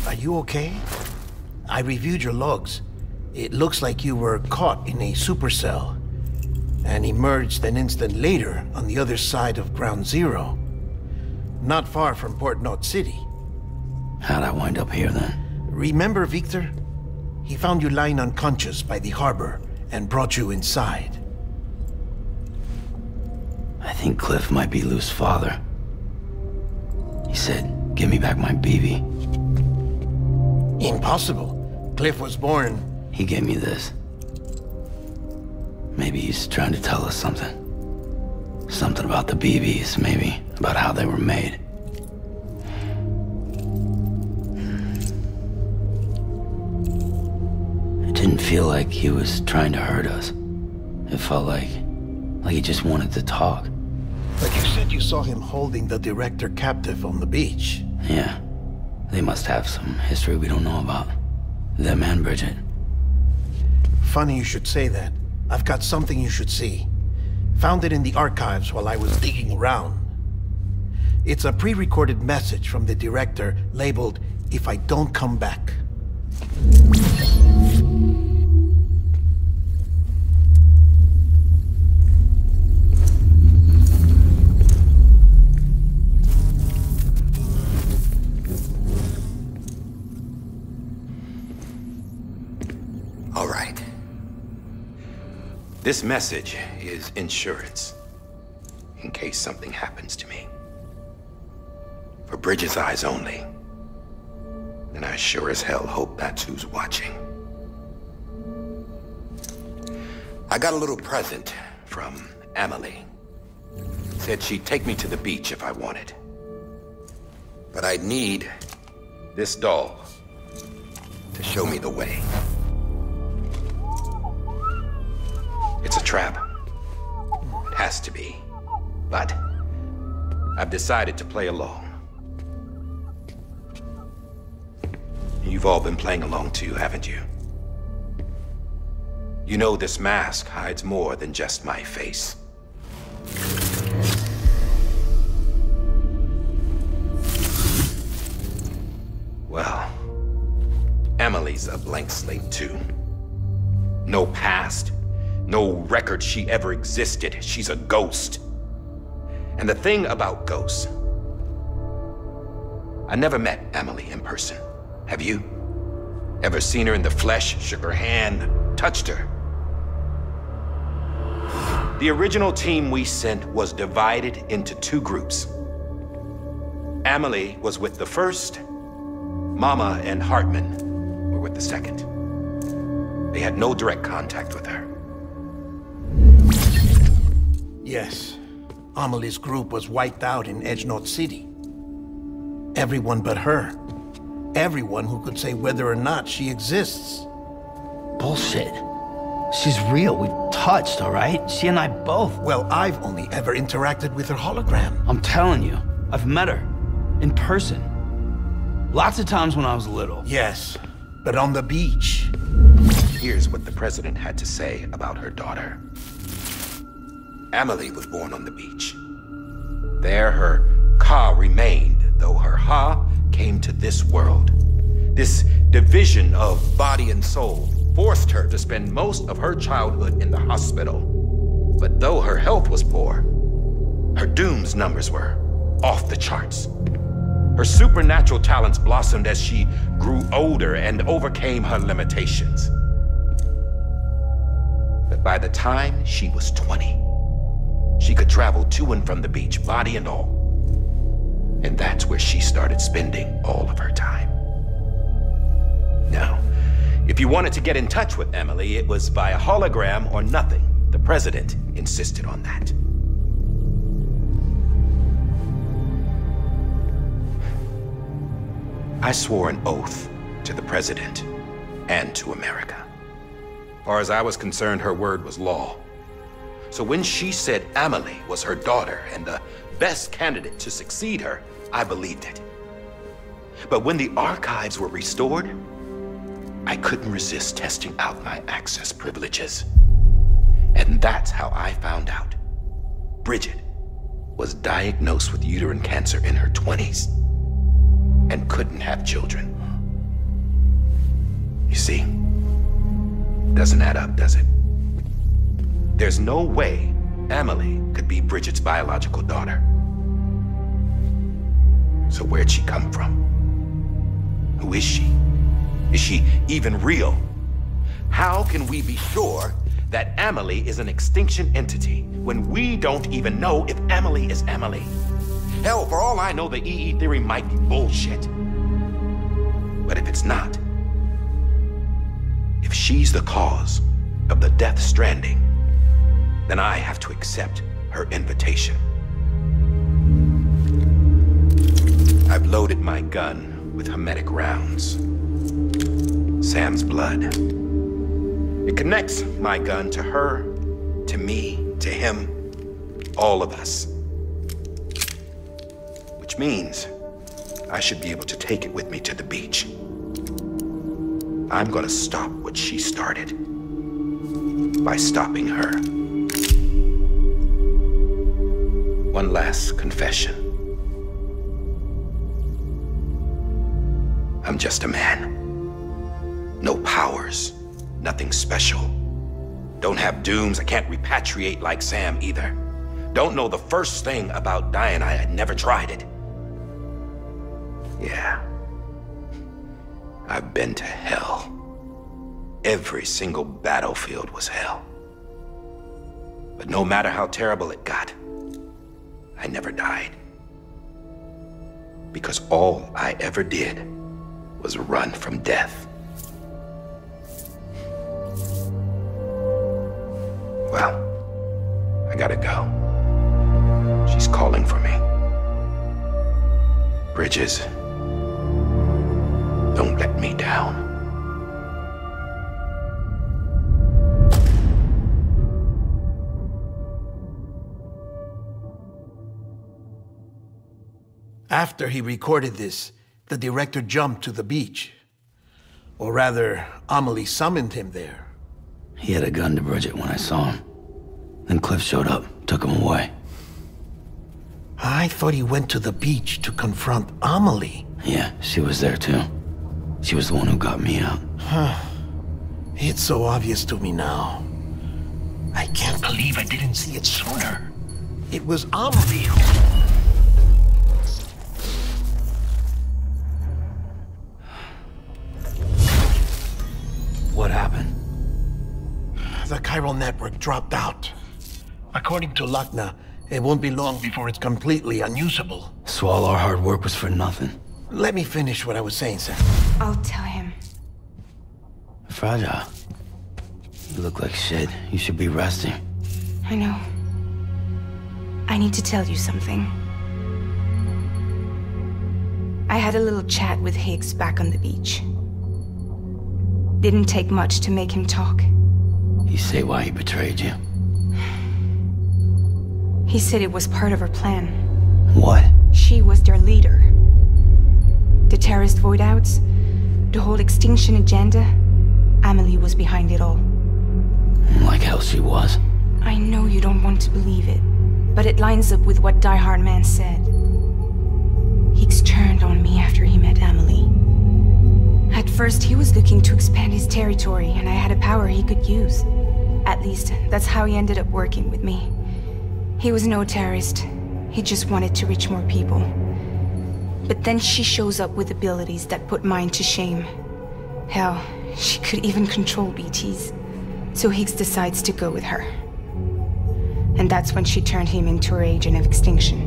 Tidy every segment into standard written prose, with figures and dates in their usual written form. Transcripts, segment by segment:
Are you okay? I reviewed your logs. It looks like you were caught in a supercell and emerged an instant later on the other side of Ground Zero. Not far from Port Knot City. How'd I wind up here then? Remember Victor? He found you lying unconscious by the harbor and brought you inside. I think Cliff might be Lou's father. He said, give me back my BB. Impossible. Cliff was born... He gave me this. Maybe he's trying to tell us something. Something about the BBs, maybe. About how they were made. It didn't feel like he was trying to hurt us. It felt like he just wanted to talk. But you said you saw him holding the director captive on the beach. Yeah. They must have some history we don't know about. Them and Bridget. Funny you should say that. I've got something you should see. Found it in the archives while I was digging around. It's a pre-recorded message from the director labeled, "If I don't come back." All right. This message is insurance, in case something happens to me. For Bridget's eyes only. And I sure as hell hope that's who's watching. I got a little present from Emily. Said she'd take me to the beach if I wanted. But I'd need this doll to show me the way. It's a trap. It has to be. But I've decided to play along. You've all been playing along too, haven't you? You know this mask hides more than just my face. Well, Emily's a blank slate too. No past. No record she ever existed. She's a ghost. And the thing about ghosts... I never met Emily in person. Have you? Ever seen her in the flesh, shook her hand, touched her? The original team we sent was divided into two groups. Emily was with the first. Mama and Hartman were with the second. They had no direct contact with her. Yes. Amelie's group was wiped out in Edge Knot City. Everyone but her. Everyone who could say whether or not she exists. Bullshit. She's real. We've touched, all right? She and I both. Well, I've only ever interacted with her hologram. I'm telling you, I've met her. In person. Lots of times when I was little. Yes, but on the beach. Here's what the president had to say about her daughter. Emily was born on the beach. There her Ka remained, though her Ha came to this world. This division of body and soul forced her to spend most of her childhood in the hospital. But though her health was poor, her Doom's numbers were off the charts. Her supernatural talents blossomed as she grew older and overcame her limitations. But by the time she was 20, she could travel to and from the beach, body and all. And that's where she started spending all of her time. Now, if you wanted to get in touch with Emily, it was via hologram or nothing. The president insisted on that. I swore an oath to the president and to America. As far as I was concerned, her word was law. So when she said Emily was her daughter and the best candidate to succeed her, I believed it. But when the archives were restored, I couldn't resist testing out my access privileges. And that's how I found out. Bridget was diagnosed with uterine cancer in her 20s and couldn't have children. see, doesn't add up, does it? There's no way Amelie could be Bridget's biological daughter. So where'd she come from? Who is she? Is she even real? How can we be sure that Amelie is an extinction entity when we don't even know if Amelie is Amelie? Hell, for all I know, the EE theory might be bullshit. But if it's not, if she's the cause of the death stranding, then I have to accept her invitation. I've loaded my gun with hermetic rounds. Sam's blood. It connects my gun to her, to me, to him, all of us. Which means I should be able to take it with me to the beach. I'm gonna stop what she started by stopping her. One last confession. I'm just a man. No powers, nothing special. Don't have dooms, I can't repatriate like Sam either. Don't know the first thing about dying, I had never tried it. Yeah. I've been to hell. Every single battlefield was hell. But no matter how terrible it got, I never died. Because all I ever did was run from death. Well, I gotta go. She's calling for me. Bridges, don't let me down. After he recorded this, the director jumped to the beach. Or rather, Amelie summoned him there. He had a gun to Bridget when I saw him. Then Cliff showed up, took him away. I thought he went to the beach to confront Amelie. Yeah, she was there too. She was the one who got me out. It's so obvious to me now. I can't believe I didn't see it sooner. It was Amelie who... What happened? The chiral network dropped out. According to Lakhna, it won't be long before it's completely unusable. So all our hard work was for nothing. Let me finish what I was saying, Sam. I'll tell him. Fragile. You look like shit. You should be resting. I know. I need to tell you something. I had a little chat with Higgs back on the beach. Didn't take much to make him talk. You say why he betrayed you? He said it was part of her plan. What? She was their leader. The terrorist void-outs, the whole extinction agenda, Amelie was behind it all. Like hell she was. I know you don't want to believe it, but it lines up with what Die Hard Man said. Higgs turned on me after he met Amelie. At first, he was looking to expand his territory, and I had a power he could use. At least, that's how he ended up working with me. He was no terrorist. He just wanted to reach more people. But then she shows up with abilities that put mine to shame. Hell, she could even control BTs. So Higgs decides to go with her. And that's when she turned him into her agent of extinction.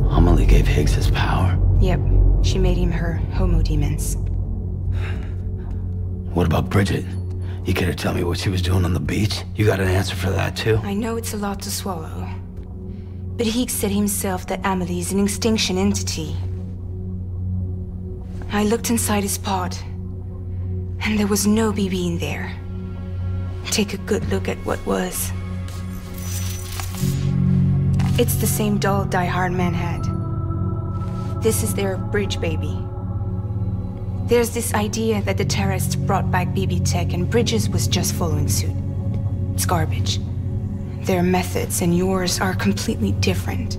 Amelie gave Higgs his power? Yep, she made him her homo demons. What about Bridget? You care to tell me what she was doing on the beach? You got an answer for that too? I know it's a lot to swallow. But Higgs said himself that Amelie is an extinction entity. I looked inside his pod, and there was no BB in there. Take a good look at what was. It's the same doll Die Hard Man had. This is their bridge baby. There's this idea that the terrorists brought back BB tech and Bridges was just following suit. It's garbage. Their methods and yours are completely different.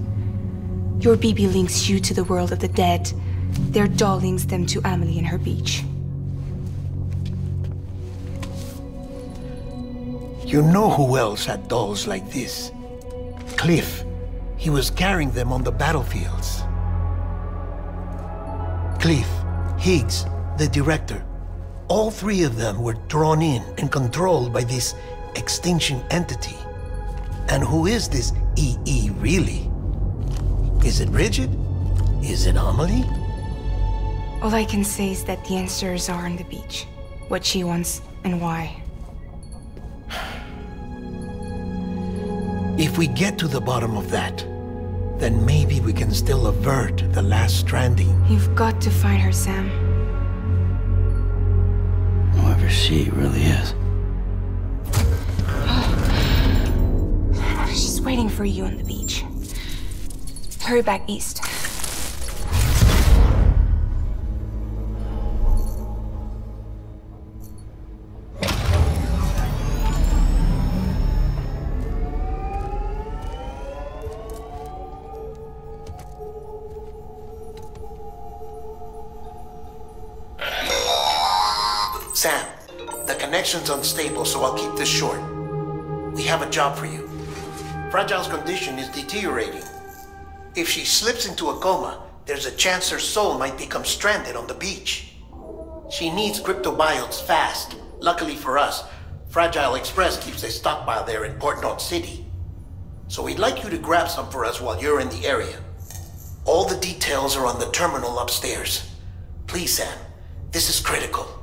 Your BB links you to the world of the dead. Their doll links them to Amelie and her beach. You know who else had dolls like this? Cliff. He was carrying them on the battlefields. Cliff, Higgs, the director. All three of them were drawn in and controlled by this extinction entity. And who is this EE really? Is it Bridget? Is it Amelie? All I can say is that the answers are on the beach. What she wants and why. If we get to the bottom of that, then maybe we can still avert the last stranding. You've got to find her, Sam. Whoever she really is. She's waiting for you on the beach. Hurry back east. Sam, the connection's unstable, so I'll keep this short. We have a job for you. Fragile's condition is deteriorating. If she slips into a coma, there's a chance her soul might become stranded on the beach. She needs cryptobiotes fast. Luckily for us, Fragile Express keeps a stockpile there in Port North City. So we'd like you to grab some for us while you're in the area. All the details are on the terminal upstairs. Please, Sam, this is critical.